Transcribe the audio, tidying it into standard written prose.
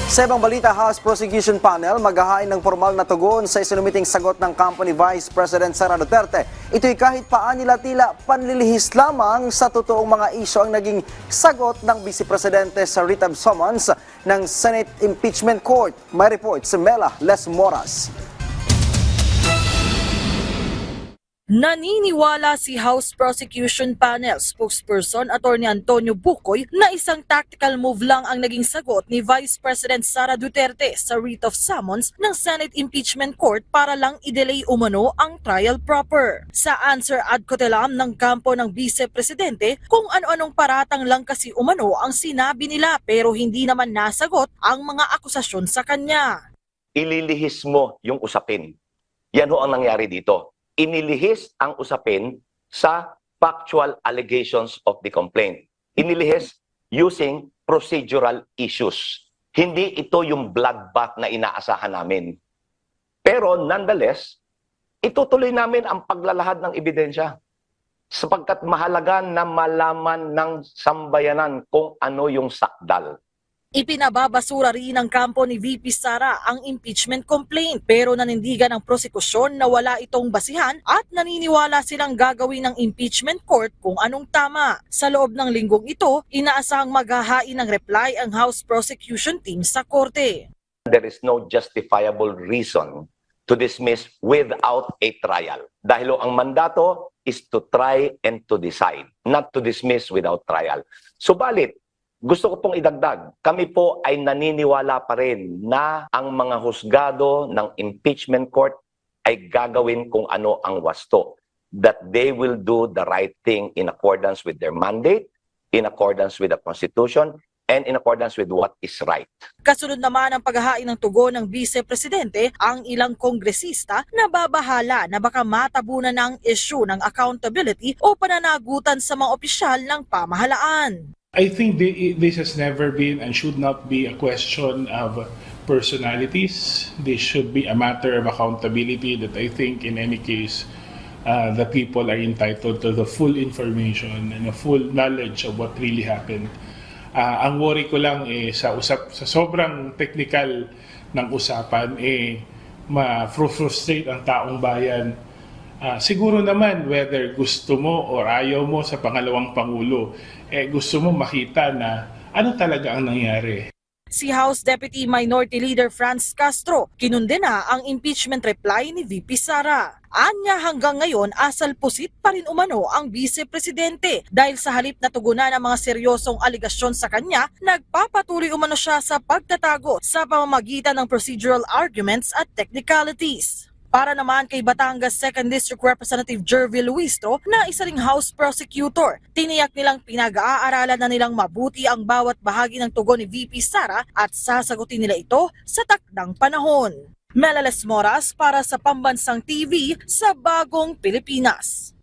Sa ibang balita, House Prosecution Panel maghahain ng formal na tugon sa isinumiting sagot ng kampo ni Vice President Sara Duterte. Ito'y kahit paan nila tila panlilihis lamang sa totoong mga isyu ang naging sagot ng Vice Presidente sa writ of summons ng Senate Impeachment Court. May report si Mela Les Moras. Naniniwala si House Prosecution Panel spokesperson Atty. Antonio Bucoy na isang tactical move lang ang naging sagot ni Vice President Sara Duterte sa writ of summons ng Senate Impeachment Court para lang i-delay umano ang trial proper. Sa answer ad cotelam ng kampo ng Vice Presidente kung ano-anong paratang lang kasi umano ang sinabi nila pero hindi naman nasagot ang mga akusasyon sa kanya. Ililihis mo yung usapin. Yan ho ang nangyari dito. Inilihis ang usapin sa factual allegations of the complaint. Inilihis using procedural issues. Hindi ito yung bloodbath na inaasahan namin. Pero nonetheless, itutuloy namin ang paglalahad ng ebidensya sapagkat mahalaga na malaman ng sambayanan kung ano yung sakdal. Ipinababasura rin ng kampo ni VP Sara ang impeachment complaint pero nanindigan ang prosekusyon na wala itong basihan at naniniwala silang gagawin ng impeachment court kung anong tama. Sa loob ng linggong ito, inaasahang maghahain ng reply ang House Prosecution Team sa korte. There is no justifiable reason to dismiss without a trial. Dahil ang mandato is to try and to decide, not to dismiss without trial. Subalit, gusto ko pong idagdag, kami po ay naniniwala pa rin na ang mga husgado ng impeachment court ay gagawin kung ano ang wasto. That they will do the right thing in accordance with their mandate, in accordance with the Constitution, and in accordance with what is right. Kasunod naman ang paghahain ng tugon ng Vice Presidente ang ilang kongresista na babahala na baka matabunan ng issue ng accountability o pananagutan sa mga opisyal ng pamahalaan. I think this has never been and should not be a question of personalities. This should be a matter of accountability that I think in any case the people are entitled to the full information and the full knowledge of what really happened. Ang worry ko lang sa sobrang technical ng usapan ma-frustrate ang taong bayan. Siguro naman whether gusto mo or ayaw mo sa pangalawang Pangulo, gusto mo makita na ano talaga ang nangyari. Si House Deputy Minority Leader Franz Castro kinundena ang impeachment reply ni VP Sara. Anya hanggang ngayon asal pusit pa rin umano ang Vice Presidente dahil sa halip na tugunan ang mga seryosong aligasyon sa kanya, nagpapatuloy umano siya sa pagtatago sa pamamagitan ng procedural arguments at technicalities. Para naman kay Batangas 2nd District Representative Jervy Luistro na isa ring House Prosecutor, tiniyak nilang pinag-aaralan na nilang mabuti ang bawat bahagi ng tugon ni VP Sara at sasagutin nila ito sa takdang panahon. Mela Les Moras para sa Pambansang TV sa Bagong Pilipinas.